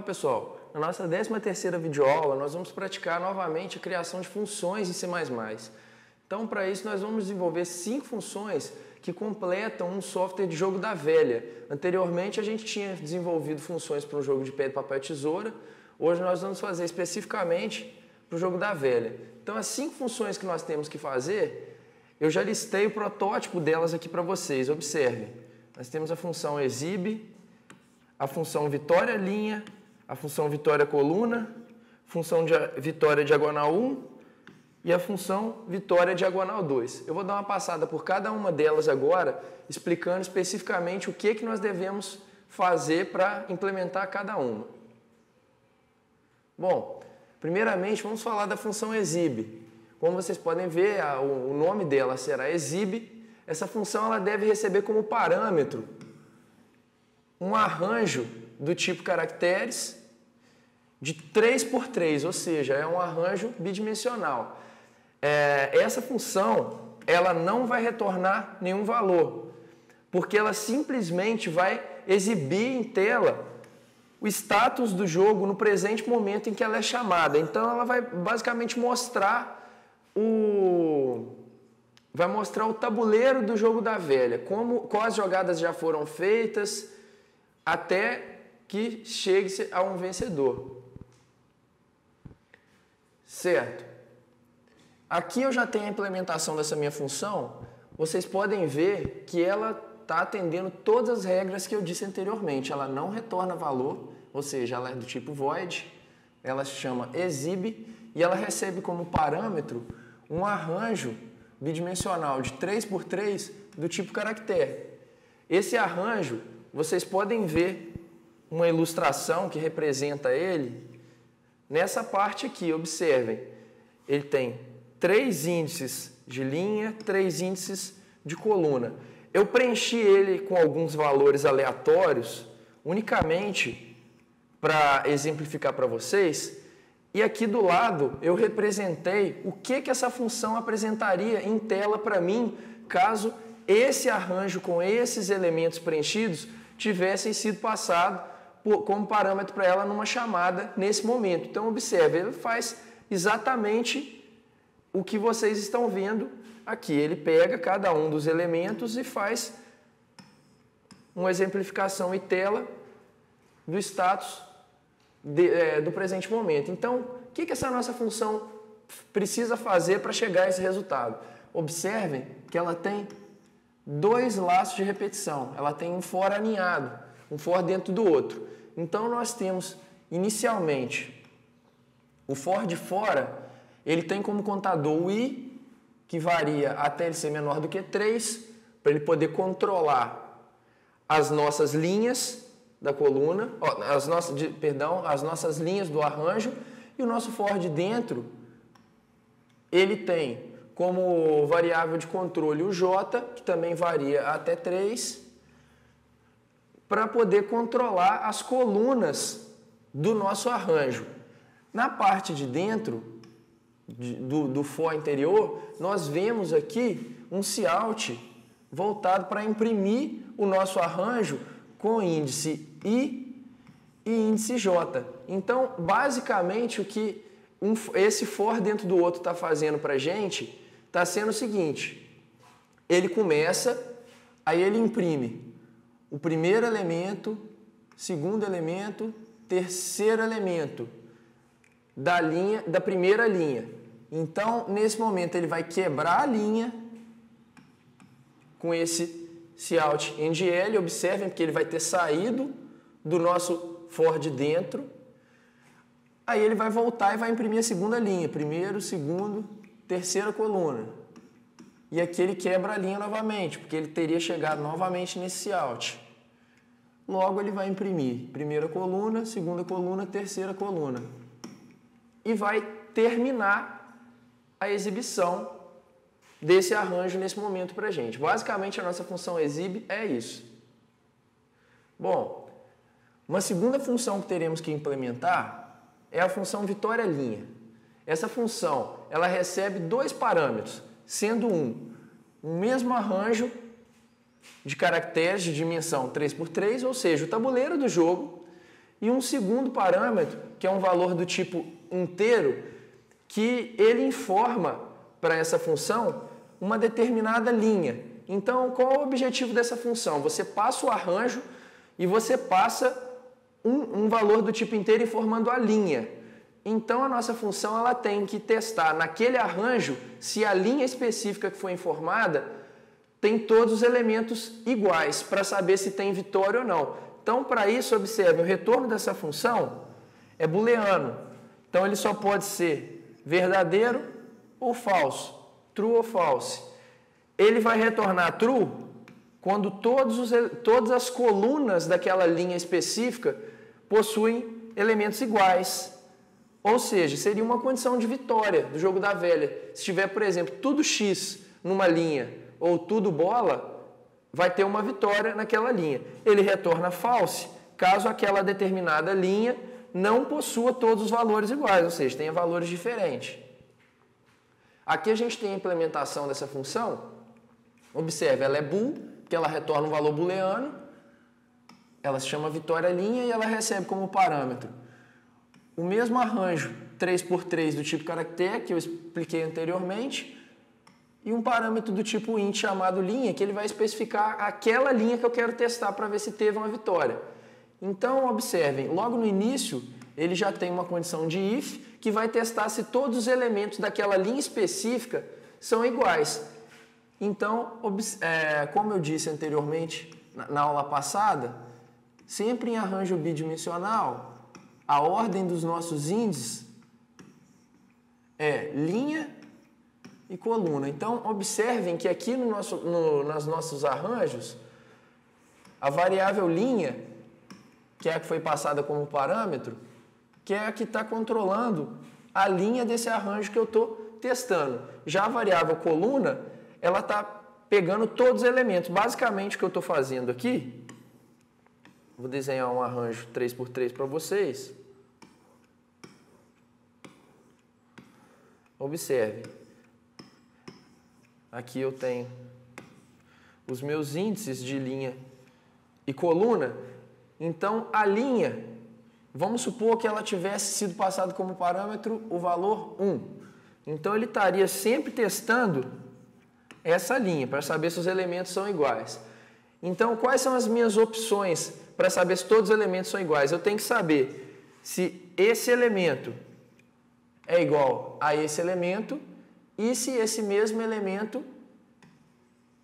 Olá pessoal, na nossa 13ª videoaula nós vamos praticar novamente a criação de funções em C++. Então para isso nós vamos desenvolver 5 funções que completam um software de jogo da velha. Anteriormente a gente tinha desenvolvido funções para um jogo de pedra, papel e tesoura, hoje nós vamos fazer especificamente para o jogo da velha. Então as 5 funções que nós temos que fazer, eu já listei o protótipo delas aqui para vocês, observem. Nós temos a função exibe, a função vitória linha, a função vitória coluna, função de vitória diagonal 1 e a função vitória diagonal 2. Eu vou dar uma passada por cada uma delas agora, explicando especificamente o que nós devemos fazer para implementar cada uma. Bom, primeiramente vamos falar da função exibe. Como vocês podem ver, o nome dela será exibe. Essa função ela deve receber como parâmetro um arranjo do tipo caracteres de 3×3, ou seja, é um arranjo bidimensional. Essa função ela não vai retornar nenhum valor, porque ela simplesmente vai exibir em tela o status do jogo no presente momento em que ela é chamada. Então ela vai basicamente mostrar o tabuleiro do jogo da velha, quais jogadas já foram feitas, até que chegue a um vencedor. Certo? Aqui eu já tenho a implementação dessa minha função. Vocês podem ver que ela está atendendo todas as regras que eu disse anteriormente. Ela não retorna valor, ou seja, ela é do tipo void, ela se chama exibe e ela recebe como parâmetro um arranjo bidimensional de 3×3 do tipo caractere. Esse arranjo, vocês podem ver uma ilustração que representa ele nessa parte aqui, observem. Ele tem 3 índices de linha, 3 índices de coluna. Eu preenchi ele com alguns valores aleatórios, unicamente para exemplificar para vocês, e aqui do lado eu representei o que essa função apresentaria em tela para mim, caso esse arranjo com esses elementos preenchidos tivessem sido passado como parâmetro para ela numa chamada nesse momento. Então observe, ele faz exatamente o que vocês estão vendo aqui. Ele pega cada um dos elementos e faz uma exemplificação em tela do status do presente momento. Então, o que essa nossa função precisa fazer para chegar a esse resultado? Observem que ela tem 2 laços de repetição. Ela tem um for aninhado, um for dentro do outro. Então, nós temos, inicialmente, o for de fora, ele tem como contador o i, que varia até ele ser menor do que 3, para ele poder controlar as nossas linhas da coluna, as nossas linhas do arranjo, e o nosso for de dentro, ele tem como variável de controle o j, que também varia até 3, para poder controlar as colunas do nosso arranjo. Na parte de dentro do for interior, nós vemos aqui um cout voltado para imprimir o nosso arranjo com índice I e índice J. Então, basicamente, o que esse for dentro do outro está fazendo para a gente está sendo o seguinte: ele começa, aí ele imprime o primeiro elemento, segundo elemento, terceiro elemento da primeira linha. Então, nesse momento, ele vai quebrar a linha com esse cout end L. Observem que ele vai ter saído do nosso for de dentro. Aí ele vai voltar e vai imprimir a segunda linha. Primeiro, segundo, terceira coluna. E aqui ele quebra a linha novamente, porque ele teria chegado novamente nesse cout. Logo ele vai imprimir primeira coluna, segunda coluna, terceira coluna. E vai terminar a exibição desse arranjo nesse momento para a gente. Basicamente a nossa função exibe é isso. Bom, uma segunda função que teremos que implementar é a função vitória linha. Essa função ela recebe 2 parâmetros, sendo um mesmo arranjo de caracteres de dimensão 3×3, ou seja, o tabuleiro do jogo, e um segundo parâmetro, que é um valor do tipo inteiro, que ele informa para essa função uma determinada linha. Então, qual é o objetivo dessa função? Você passa o arranjo e você passa um valor do tipo inteiro informando a linha. Então, a nossa função ela tem que testar naquele arranjo se a linha específica que foi informada tem todos os elementos iguais, para saber se tem vitória ou não. Então, para isso, observe, o retorno dessa função é booleano. Então, ele só pode ser verdadeiro ou falso, true ou false. Ele vai retornar true quando todas as colunas daquela linha específica possuem elementos iguais. Ou seja, seria uma condição de vitória do jogo da velha. Se tiver, por exemplo, tudo X numa linha ou tudo bola, vai ter uma vitória naquela linha. Ele retorna false caso aquela determinada linha não possua todos os valores iguais, ou seja, tenha valores diferentes. Aqui a gente tem a implementação dessa função. Observe, ela é bool, que ela retorna um valor booleano, ela se chama vitória linha e ela recebe como parâmetro o mesmo arranjo 3x3 do tipo caractere, que eu expliquei anteriormente, e um parâmetro do tipo int chamado linha, que ele vai especificar aquela linha que eu quero testar para ver se teve uma vitória. Então, observem, logo no início, ele já tem uma condição de if, que vai testar se todos os elementos daquela linha específica são iguais. Então, como eu disse anteriormente na aula passada, sempre em arranjo bidimensional, a ordem dos nossos índices é linha e coluna. Então, observem que aqui nos nossos arranjos, a variável linha, que é a que foi passada como parâmetro, que é a que está controlando a linha desse arranjo que eu estou testando. Já a variável coluna, ela está pegando todos os elementos. Basicamente, o que eu estou fazendo aqui, vou desenhar um arranjo 3x3 para vocês. Observe. Aqui eu tenho os meus índices de linha e coluna. Então, a linha, vamos supor que ela tivesse sido passada como parâmetro o valor 1. Então, ele estaria sempre testando essa linha para saber se os elementos são iguais. Então, quais são as minhas opções para saber se todos os elementos são iguais? Eu tenho que saber se esse elemento é igual a esse elemento e se esse mesmo elemento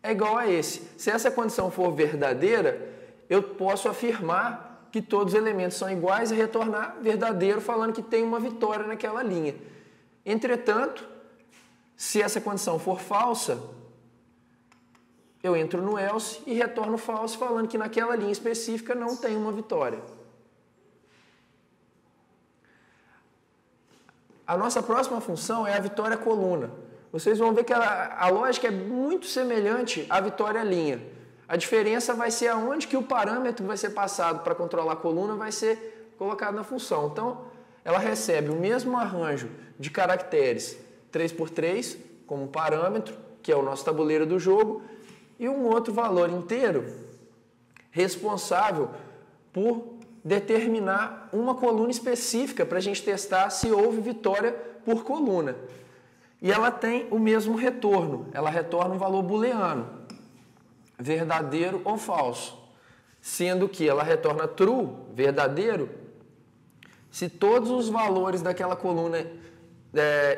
é igual a esse. Se essa condição for verdadeira, eu posso afirmar que todos os elementos são iguais e retornar verdadeiro, falando que tem uma vitória naquela linha. Entretanto, se essa condição for falsa, eu entro no else e retorno false, falando que naquela linha específica não tem uma vitória. A nossa próxima função é a vitória coluna. Vocês vão ver que a lógica é muito semelhante à vitória linha. A diferença vai ser aonde que o parâmetro que vai ser passado para controlar a coluna vai ser colocado na função. Então, ela recebe o mesmo arranjo de caracteres 3x3 como parâmetro, que é o nosso tabuleiro do jogo, e um outro valor inteiro responsável por determinar uma coluna específica para a gente testar se houve vitória por coluna. E ela tem o mesmo retorno, ela retorna um valor booleano, verdadeiro ou falso, sendo que ela retorna true, verdadeiro, se todos os valores daquela coluna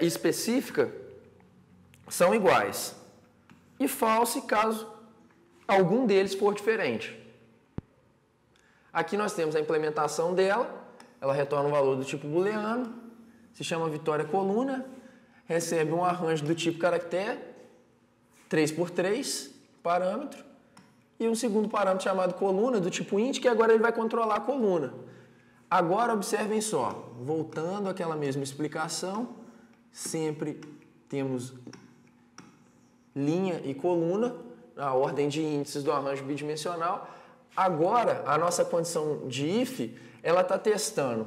específica são iguais, e false caso algum deles for diferente. Aqui nós temos a implementação dela, ela retorna um valor do tipo booleano, se chama vitória coluna, recebe um arranjo do tipo caractere, 3x3, parâmetro, e um segundo parâmetro chamado coluna, do tipo int, que agora ele vai controlar a coluna. Agora, observem só, voltando àquela mesma explicação, sempre temos linha e coluna, a ordem de índices do arranjo bidimensional. Agora, a nossa condição de if, ela está testando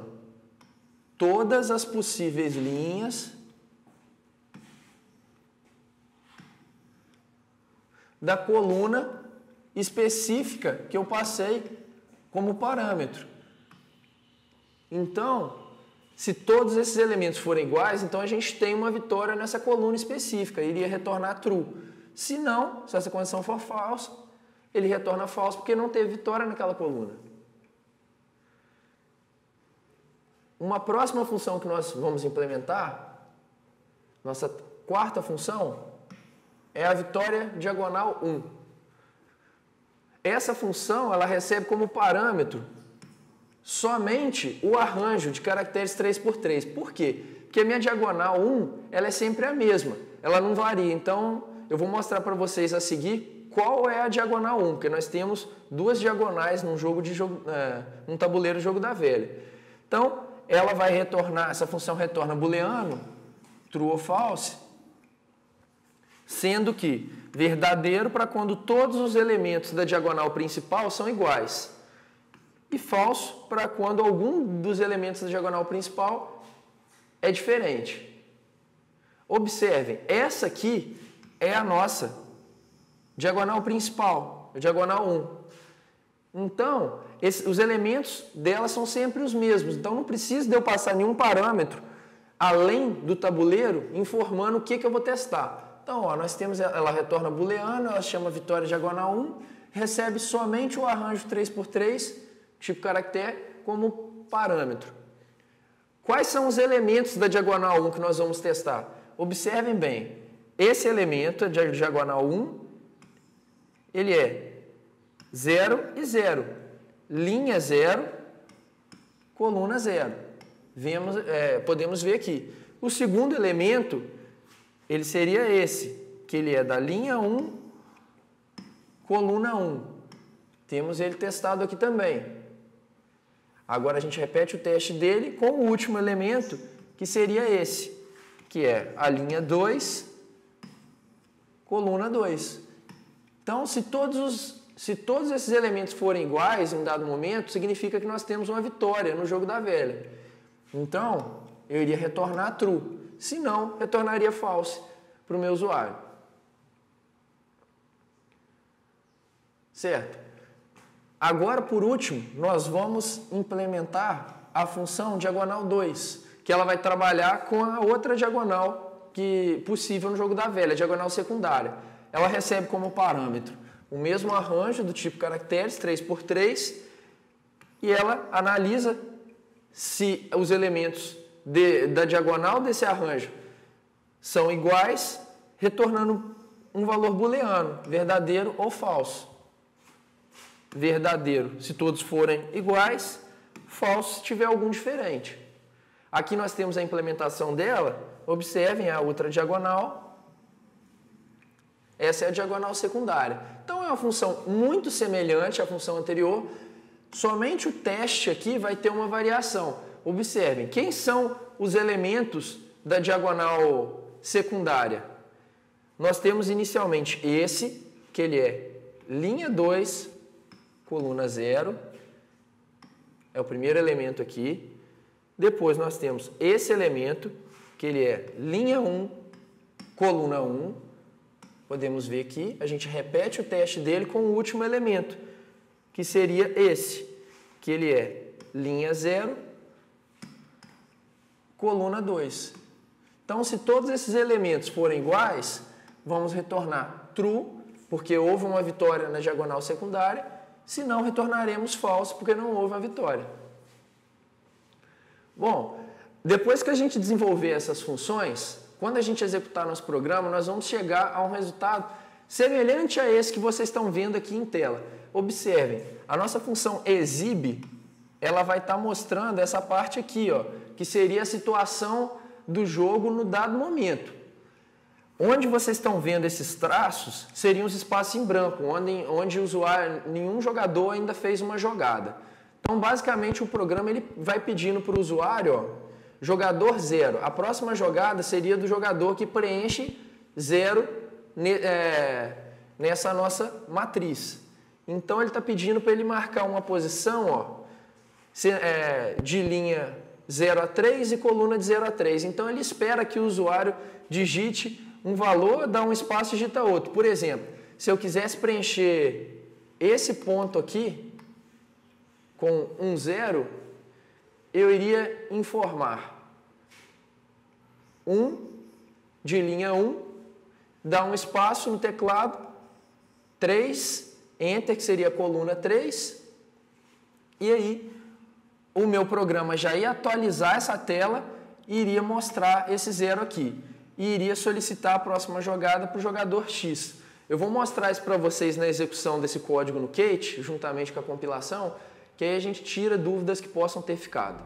todas as possíveis linhas da coluna específica que eu passei como parâmetro. Então, se todos esses elementos forem iguais, então a gente tem uma vitória nessa coluna específica, iria retornar true. Se não, se essa condição for falsa, ele retorna falso porque não teve vitória naquela coluna. Uma próxima função que nós vamos implementar, nossa quarta função, é a vitória diagonal 1. Essa função ela recebe como parâmetro somente o arranjo de caracteres 3x3. Por quê? Porque a minha diagonal 1 ela é sempre a mesma, ela não varia. Então, eu vou mostrar para vocês a seguir qual é a diagonal 1, porque nós temos duas diagonais num tabuleiro jogo da velha. Então, ela vai retornar, essa função retorna booleano, true ou false, sendo que verdadeiro para quando todos os elementos da diagonal principal são iguais. E falso para quando algum dos elementos da diagonal principal é diferente. Observem, essa aqui é a nossa diagonal principal, a diagonal 1. Então, os elementos dela são sempre os mesmos. Então, não precisa de eu passar nenhum parâmetro além do tabuleiro informando o que eu vou testar. Então, ó, nós temos, ela retorna booleano, ela chama vitória diagonal 1, recebe somente o arranjo 3x3, tipo caractere, como parâmetro. Quais são os elementos da diagonal 1 que nós vamos testar? Observem bem, esse elemento, a diagonal 1, ele é 0 e 0, linha 0, coluna 0. Podemos ver aqui. O segundo elemento, ele seria esse, que ele é da linha 1, coluna 1. Temos ele testado aqui também. Agora a gente repete o teste dele com o último elemento, que seria esse, que é a linha 2, coluna 2. Então, se todos esses elementos forem iguais em um dado momento, significa que nós temos uma vitória no jogo da velha. Então, eu iria retornar true. Se não, retornaria false para o meu usuário. Certo? Agora, por último, nós vamos implementar a função diagonal 2, que ela vai trabalhar com a outra diagonal possível no jogo da velha, a diagonal secundária. Ela recebe como parâmetro o mesmo arranjo do tipo caracteres, 3x3, e ela analisa se os elementos da diagonal desse arranjo são iguais, retornando um valor booleano, verdadeiro ou falso. Verdadeiro se todos forem iguais, falso se tiver algum diferente. Aqui nós temos a implementação dela, observem a outra diagonal, essa é a diagonal secundária. Então é uma função muito semelhante à função anterior, somente o teste aqui vai ter uma variação. Observem, quem são os elementos da diagonal secundária? Nós temos inicialmente esse, que ele é linha 2, coluna 0, é o primeiro elemento aqui. Depois nós temos esse elemento, que ele é linha 1, coluna 1. Podemos ver aqui, a gente repete o teste dele com o último elemento, que seria esse, que ele é linha 0, coluna 2. Então, se todos esses elementos forem iguais, vamos retornar true, porque houve uma vitória na diagonal secundária, se não, retornaremos false, porque não houve a vitória. Bom, depois que a gente desenvolver essas funções, quando a gente executar nosso programa, nós vamos chegar a um resultado semelhante a esse que vocês estão vendo aqui em tela. Observem, a nossa função exibe, ela vai estar mostrando essa parte aqui, ó, que seria a situação do jogo no dado momento. Onde vocês estão vendo esses traços, seriam os espaços em branco, onde o usuário, nenhum jogador ainda fez uma jogada. Então, basicamente, o programa ele vai pedindo para o usuário, ó, jogador 0. A próxima jogada seria do jogador que preenche 0 nessa nossa matriz. Então, ele está pedindo para ele marcar uma posição, ó, de linha 0 a 3 e coluna de 0 a 3. Então, ele espera que o usuário digite um valor, dá um espaço e digita outro. Por exemplo, se eu quisesse preencher esse ponto aqui com um 0, eu iria informar 1 de linha 1, dar um espaço no teclado, 3, Enter, que seria a coluna 3, e aí o meu programa já ia atualizar essa tela e iria mostrar esse 0 aqui. E iria solicitar a próxima jogada para o jogador X. Eu vou mostrar isso para vocês na execução desse código no Kate, juntamente com a compilação, que aí a gente tira dúvidas que possam ter ficado.